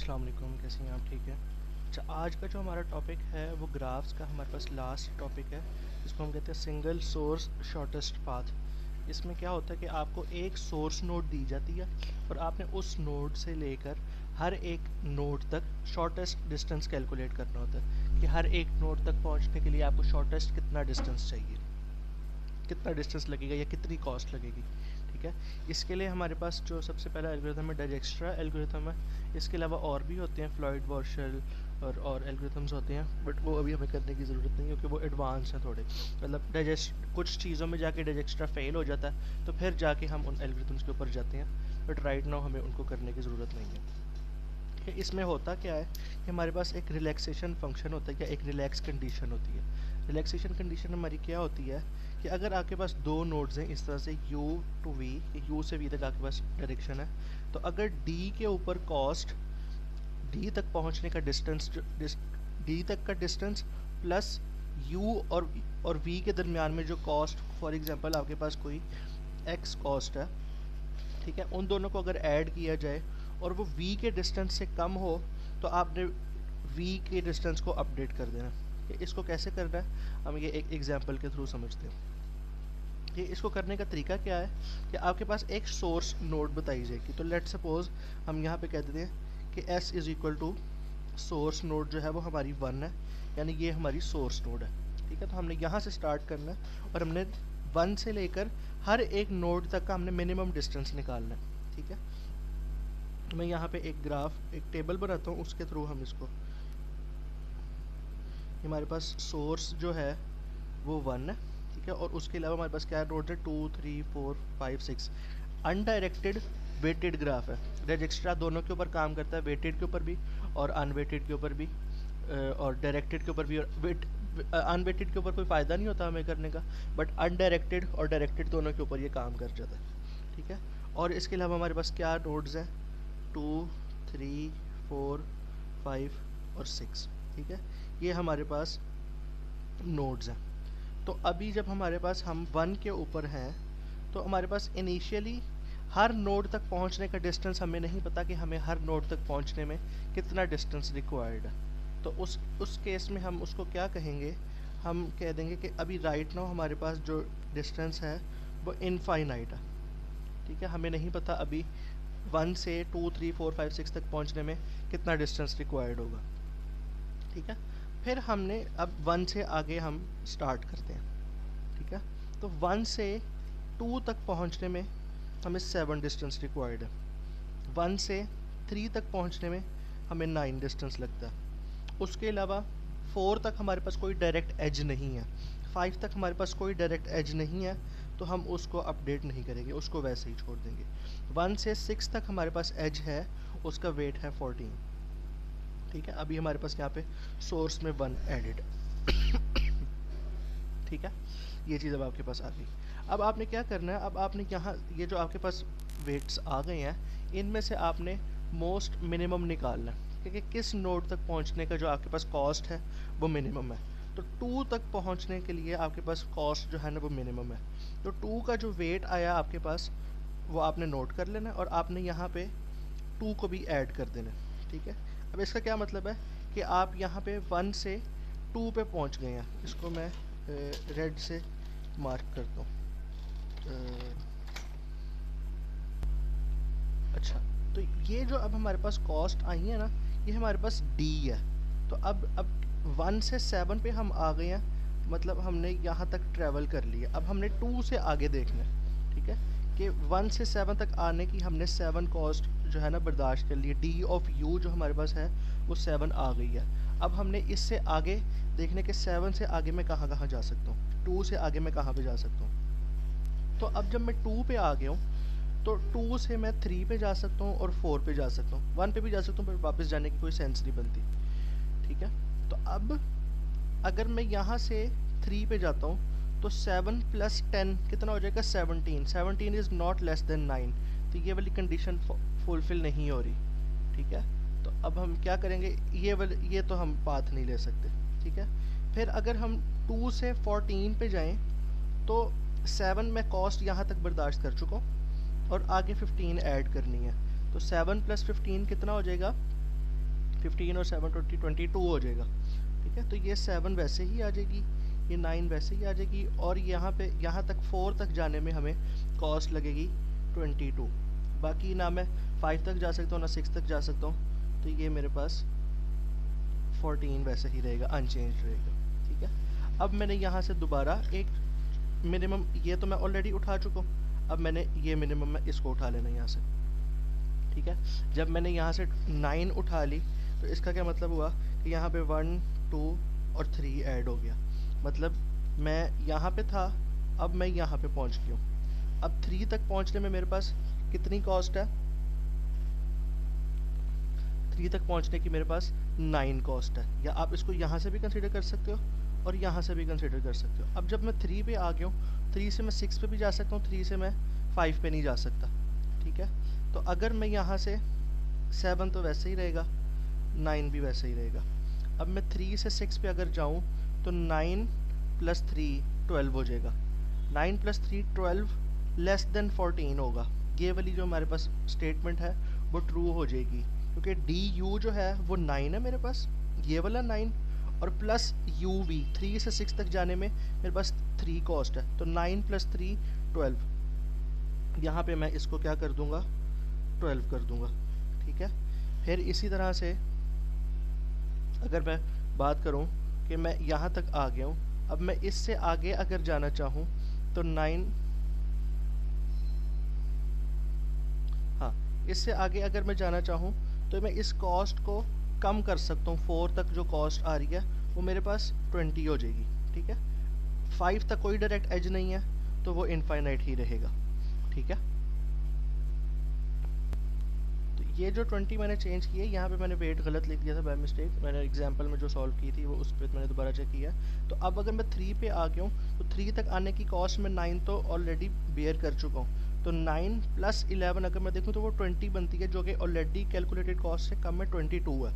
अस्सलाम वालेकुम, कैसे हैं आप? ठीक है। अच्छा, आज का जो हमारा टॉपिक है वो ग्राफ्स का हमारे पास लास्ट टॉपिक है, जिसको हम कहते हैं सिंगल सोर्स शॉर्टेस्ट पाथ। इसमें क्या होता है कि आपको एक सोर्स नोड दी जाती है और आपने उस नोड से लेकर हर एक नोड तक शॉर्टेस्ट डिस्टेंस कैलकुलेट करना होता है कि हर एक नोड तक पहुंचने के लिए आपको शॉर्टेस्ट कितना डिस्टेंस चाहिए, कितना डिस्टेंस लगेगा या कितनी कॉस्ट लगेगी। ठीक है, इसके लिए हमारे पास जो सबसे पहला एल्गोरिथम है डिजक्स्ट्रा एल्गोरिथम है। इसके अलावा और भी होते हैं, फ्लॉयड वॉर्शल और एल्गोरिथम्स होते हैं, बट वो अभी हमें करने की ज़रूरत नहीं क्योंकि वो एडवांस हैं थोड़े। मतलब डाइजेस्ट कुछ चीज़ों में जाके डिजक्स्ट्रा फेल हो जाता है तो फिर जाके हम उन एल्गोरिथम्स के ऊपर जाते हैं, बट राइट नाउ हमें उनको करने की ज़रूरत नहीं है। कि इसमें होता क्या है कि हमारे पास एक रिलैक्सेशन फंक्शन होता है या एक रिलैक्स कंडीशन होती है। रिलैक्सेशन कंडीशन हमारी क्या होती है कि अगर आपके पास दो नोड्स हैं इस तरह से u टू v, u से v तक आपके पास डायरेक्शन है, तो अगर d के ऊपर कॉस्ट d तक पहुंचने का डिस्टेंस d तक का डिस्टेंस प्लस u और v के दरमियान में जो कॉस्ट, फॉर एग्जांपल आपके पास कोई x कॉस्ट है, ठीक है, उन दोनों को अगर ऐड किया जाए और वो v के डिस्टेंस से कम हो तो आपने v के डिस्टेंस को अपडेट कर देना। कि इसको कैसे करना है हम ये एक एग्जांपल के थ्रू समझते हैं। कि इसको करने का तरीका क्या है कि आपके पास एक सोर्स नोड बताई जाएगी, तो लेट सपोज हम यहाँ पे कह देते हैं कि s is equal to source node जो है वो हमारी 1 है, यानी ये हमारी सोर्स नोड है। ठीक है, तो हमने यहाँ से स्टार्ट करना है और हमने 1 से लेकर हर एक नोड तक का हमने मिनिमम डिस्टेंस निकालना है। ठीक है, मैं यहाँ पे एक ग्राफ, एक टेबल बनाता हूँ, उसके थ्रू हम इसको, हमारे पास सोर्स जो है वो 1 है, ठीक है, और उसके अलावा हमारे पास क्या है, नोड है 2 3 4 5 6। अनडायरेक्टेड वेटेड ग्राफ है, रजिस्ट्रा दोनों के ऊपर काम करता है, वेटेड के ऊपर भी और अनवेटेड के ऊपर भी, और डायरेक्टेड के ऊपर भी। और अनवेटेड के ऊपर कोई फ़ायदा नहीं होता हमें करने का, बट अनडायरेक्टेड और डायरेक्टेड दोनों के ऊपर ये काम कर जाता है। ठीक है, और इसके अलावा हमारे पास क्या नोड्स हैं, 2 3 4 5 और 6। ठीक है, ये हमारे पास नोड्स हैं। तो अभी जब हमारे पास हम 1 के ऊपर हैं तो हमारे पास इनिशियली हर नोड तक पहुंचने का डिस्टेंस हमें नहीं पता कि हमें हर नोड तक पहुंचने में कितना डिस्टेंस रिक्वायर्ड है। तो उस केस में हम उसको क्या कहेंगे, हम कह देंगे कि अभी राइट नाउ हमारे पास जो डिस्टेंस है वो इनफाइनाइट है। ठीक है, हमें नहीं पता अभी 1 से 2 3 4 5 6 तक पहुंचने में कितना डिस्टेंस रिक्वायर्ड होगा। ठीक है, फिर हमने अब 1 से आगे हम स्टार्ट करते हैं। ठीक है, तो 1 से 2 तक पहुंचने में हमें 7 डिस्टेंस रिक्वायर्ड है, 1 से 3 तक पहुंचने में हमें 9 डिस्टेंस लगता है। उसके अलावा 4 तक हमारे पास कोई डायरेक्ट एज नहीं है, 5 तक हमारे पास कोई डायरेक्ट एज नहीं है, तो हम उसको अपडेट नहीं करेंगे, उसको वैसे ही छोड़ देंगे। 1 से 6 तक हमारे पास एज है, उसका वेट है 14। ठीक है, अभी हमारे पास यहाँ पे सोर्स में 1 एडेड। ठीक है, ये चीज़ अब आपके पास आ गई। अब आपने क्या करना है, अब आपने यहाँ ये जो आपके पास वेट्स आ गए हैं इनमें से आपने मोस्ट मिनिमम निकालना है, क्योंकि किस नोड तक पहुँचने का जो आपके पास कॉस्ट है वो मिनिमम है। तो 2 तक पहुँचने के लिए आपके पास कॉस्ट जो है ना वो मिनिमम है। तो 2 का जो वेट आया आपके पास वो आपने नोट कर लेना है और आपने यहाँ पे 2 को भी ऐड कर देना है। ठीक है, अब इसका क्या मतलब है कि आप यहाँ पे 1 से 2 पे पहुँच गए हैं। इसको मैं रेड से मार्क करता हूँ। अच्छा, तो ये जो अब हमारे पास कॉस्ट आई है ना, ये हमारे पास डी है। तो अब 1 से 7 पे हम आ गए हैं, मतलब हमने यहाँ तक ट्रैवल कर लिया। अब हमने 2 से आगे देखना है। ठीक है, कि 1 से 7 तक आने की हमने 7 कॉस्ट जो है ना बर्दाश्त कर ली। डी ऑफ यू जो हमारे पास है वो 7 आ गई है। अब हमने इससे आगे देखने के 7 से आगे मैं कहाँ कहाँ जा सकता हूँ, 2 से आगे मैं कहाँ पे जा सकता हूँ। तो अब जब मैं 2 पे आ गया हूँ तो 2 से मैं 3 पे जा सकता हूँ और 4 पे जा सकता हूँ, 1 पे भी जा सकता हूँ, पर वापस जाने की कोई सेंस नहीं बनती। ठीक है, तो अब अगर मैं यहाँ से 3 पे जाता हूँ तो 7 + 10 कितना हो जाएगा, 17। 17 इज़ नॉट लेस देन 9, तो ये वाली कंडीशन फुलफिल नहीं हो रही। ठीक है, तो अब हम क्या करेंगे, ये तो हम पाथ नहीं ले सकते। ठीक है, फिर अगर हम 2 से 14 पे जाएं तो 7 में कॉस्ट यहाँ तक बर्दाश्त कर चुका हूँ और आगे 15 ऐड करनी है। तो 7 + 15 कितना हो जाएगा, 15 और 7 22 हो जाएगा। ठीक है, तो ये 7 वैसे ही आ जाएगी, ये 9 वैसे ही आ जाएगी, और यहाँ पे यहाँ तक 4 तक जाने में हमें कॉस्ट लगेगी 22। बाकी ना मैं 5 तक जा सकता हूँ ना 6 तक जा सकता हूँ, तो ये मेरे पास 14 वैसे ही रहेगा, अनचेंज रहेगा। ठीक है, अब मैंने यहाँ से दोबारा एक मिनिमम, ये तो मैं ऑलरेडी उठा चुका हूँ, अब मैंने ये मिनिमम मैं इसको उठा लेना यहाँ से। ठीक है, जब मैंने यहाँ से 9 उठा ली तो इसका क्या मतलब हुआ कि यहाँ पे 1 2 और 3 ऐड हो गया, मतलब मैं यहाँ पे था, अब मैं यहाँ पे पहुँच गया हूँ। अब 3 तक पहुँचने में मेरे पास कितनी कॉस्ट है, 3 तक पहुँचने की मेरे पास 9 कॉस्ट है, या आप इसको यहाँ से भी कंसिडर कर सकते हो और यहाँ से भी कंसिडर कर सकते हो। अब जब मैं 3 पे आ गया हूँ, 3 से मैं 6 पे भी जा सकता हूँ, 3 से मैं 5 पे नहीं जा सकता। ठीक है, तो अगर मैं यहाँ से 7 तो वैसे ही रहेगा, 9 भी वैसे ही रहेगा। अब मैं 3 से 6 पे अगर जाऊँ तो 9 + 3 12 हो जाएगा, 9 + 3 12 लेस देन 14 होगा। ये वाली जो हमारे पास स्टेटमेंट है वो ट्रू हो जाएगी, क्योंकि डी यू जो है वो 9 है मेरे पास, ये वाला 9, और प्लस यू भी 3 से 6 तक जाने में मेरे पास 3 कॉस्ट है, तो 9 + 3 12। यहाँ पे मैं इसको क्या कर दूंगा, 12 कर दूंगा। ठीक है, फिर इसी तरह से अगर मैं बात करूँ कि मैं यहाँ तक आ गया हूँ, अब मैं इससे आगे अगर जाना चाहूँ तो 9, हाँ इससे आगे अगर मैं जाना चाहूँ तो मैं इस कॉस्ट को कम कर सकता हूँ। 4 तक जो कॉस्ट आ रही है वो मेरे पास 20 हो जाएगी। ठीक है, 5 तक कोई डायरेक्ट एज नहीं है तो वो इनफाइनाइट ही रहेगा। ठीक है, तो ये जो 20 मैंने चेंज किया, यहाँ पे मैंने वेट गलत लिख दिया था बाय मिस्टेक, मैंने एग्जांपल में जो सॉल्व की थी वो उस पर मैंने दोबारा चेक किया। तो अब अगर मैं 3 पे आ गया हूँ तो 3 तक आने की कॉस्ट में 9 तो ऑलरेडी बेयर कर चुका हूँ, तो 9 + 11 अगर मैं देखूँ तो वो 20 बनती है, जो कि ऑलरेडी कैलकुलेटेड कॉस्ट से कम में 22 है।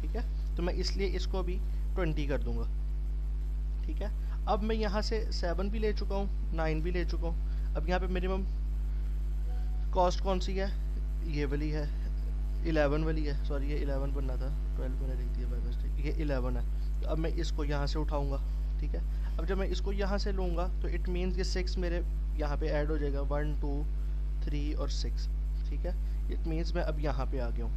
ठीक है, तो मैं इसलिए इसको भी 20 कर दूंगा। ठीक है, अब मैं यहाँ से 7 भी ले चुका हूँ, 9 भी ले चुका हूँ। अब यहाँ पे मिनिमम कॉस्ट कौन सी है, ये वाली है, 11 वाली है, सॉरी ये 11 बनना था, 12 मैंने लिख दिया बाय मिस्टेक, ये 11 है। तो अब मैं इसको यहाँ से उठाऊंगा। ठीक है, अब जब मैं इसको यहाँ से लूँगा तो इट मीन्स ये 6 मेरे यहाँ पे ऐड हो जाएगा, 1 2 3 और 6। ठीक है, इट मीन्स मैं अब यहाँ पे आ गया हूँ।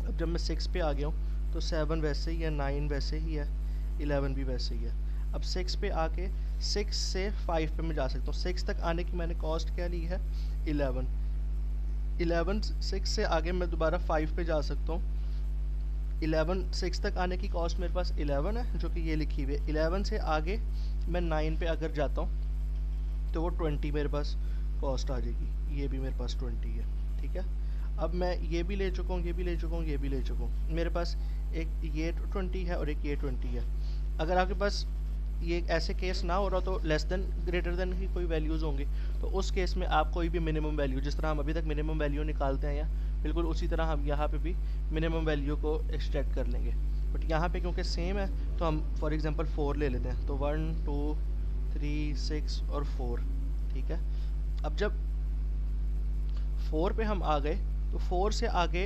अब जब मैं 6 पे आ गया हूँ तो 7 वैसे ही है, 9 वैसे ही है, 11 भी वैसे ही है। अब 6 पे आके 6 से 5 पे मैं जा सकता हूँ। 6 तक आने की मैंने कॉस्ट क्या ली है, 11। 6 से आगे मैं दोबारा 5 पे जा सकता हूँ। 6 तक आने की कॉस्ट मेरे पास 11 है, जो कि ये लिखी हुई है। 11 से आगे मैं 9 पे अगर जाता हूँ तो वो 20 मेरे पास कॉस्ट आ जाएगी, ये भी मेरे पास 20 है। ठीक है, अब मैं ये भी ले चुका हूँ, ये भी ले चुका हूँ, ये भी ले चुका हूँ, मेरे पास एक ये 20 है और एक ये 20 है। अगर आपके पास ये ऐसे केस ना हो रहा तो लेस देन ग्रेटर देन की कोई वैल्यूज़ होंगे, तो उस केस में आप कोई भी मिनिमम वैल्यू, जिस तरह हम अभी तक मिनिमम वैल्यू निकालते हैं, या बिल्कुल उसी तरह हम यहाँ पे भी मिनिमम वैल्यू को एक्सट्रैक्ट कर लेंगे। बट यहाँ पे क्योंकि सेम है तो हम फॉर एग्जांपल 4 ले लेते हैं, तो 1 2 3 6 और 4। ठीक है, अब जब 4 पे हम आ गए तो 4 से आगे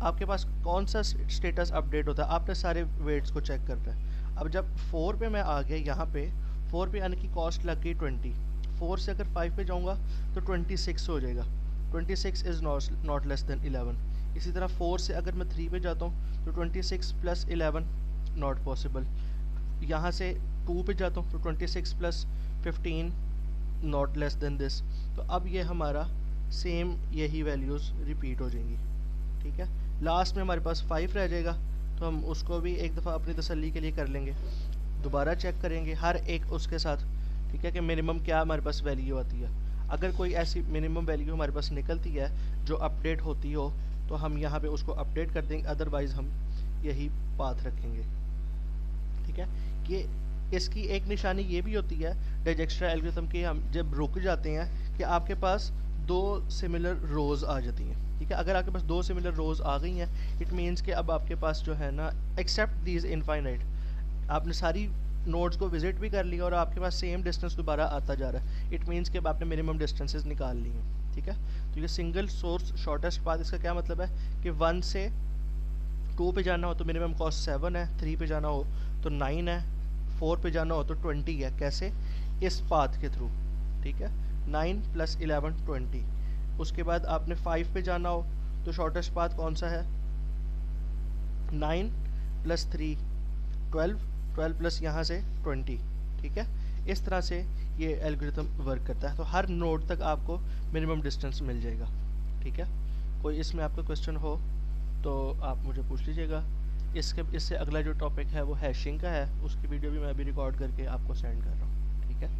आपके पास कौन सा स्टेटस अपडेट होता है, आपने सारे वेट्स को चेक करना है। अब जब 4 पे मैं आ गया, यहाँ पे 4 पे आने की कॉस्ट लग गई 20। 4 से अगर 5 पे जाऊँगा तो 26 हो जाएगा, 26 इज़ नॉट लेस देन 11। इसी तरह 4 से अगर मैं 3 पे जाता हूँ तो 26 + 11 नॉट पॉसिबल। यहाँ से 2 पे जाता हूँ तो 26 + 15 नॉट लेस देन दिस। तो अब ये हमारा सेम यही वैल्यूज़ रिपीट हो जाएंगी। ठीक है, लास्ट में हमारे पास 5 रह जाएगा, तो हम उसको भी एक दफ़ा अपनी तसल्ली के लिए कर लेंगे, दोबारा चेक करेंगे हर एक उसके साथ। ठीक है, कि मिनिमम क्या हमारे पास वैल्यू आती है। अगर कोई ऐसी मिनिमम वैल्यू हमारे पास निकलती है जो अपडेट होती हो तो हम यहाँ पे उसको अपडेट कर देंगे, अदरवाइज़ हम यही पाथ रखेंगे। ठीक है, कि इसकी एक निशानी ये भी होती है डिजक्स्ट्रा एल्गोरिथम की, हम जब रुक जाते हैं कि आपके पास 2 सिमिलर रोज़ आ जाती हैं। ठीक है, अगर आपके पास 2 सिमिलर रोज़ आ गई हैं, इट मीन्स कि अब आपके पास जो है ना, एक्सेप्ट दीज इनफाइनाइट, आपने सारी नोड्स को विजिट भी कर लिया और आपके पास सेम डिस्टेंस दोबारा आता जा रहा है, इट मीन्स कि अब आपने मिनिमम डिस्टेंसेस निकाल ली हैं। ठीक है, तो ये सिंगल सोर्स शॉर्टेस्ट पाथ, इसका क्या मतलब है कि 1 से 2 पे जाना हो तो मिनिमम कॉस्ट 7 है, 3 पे जाना हो तो 9 है, 4 पे जाना हो तो 20 है। कैसे? इस पाथ के थ्रू, ठीक है। 9 + 11 20। उसके बाद आपने 5 पे जाना हो तो शॉर्टेस्ट पाथ कौन सा है? 9 + 3 12, 12 प्लस यहाँ से 20, ठीक है। इस तरह से ये एल्गोरिथम वर्क करता है। तो हर नोड तक आपको मिनिमम डिस्टेंस मिल जाएगा, ठीक है। कोई इसमें आपका क्वेश्चन हो तो आप मुझे पूछ लीजिएगा। इससे अगला जो टॉपिक है वो हैशिंग का है, उसकी वीडियो भी मैं अभी रिकॉर्ड करके आपको सेंड कर रहा हूँ, ठीक है।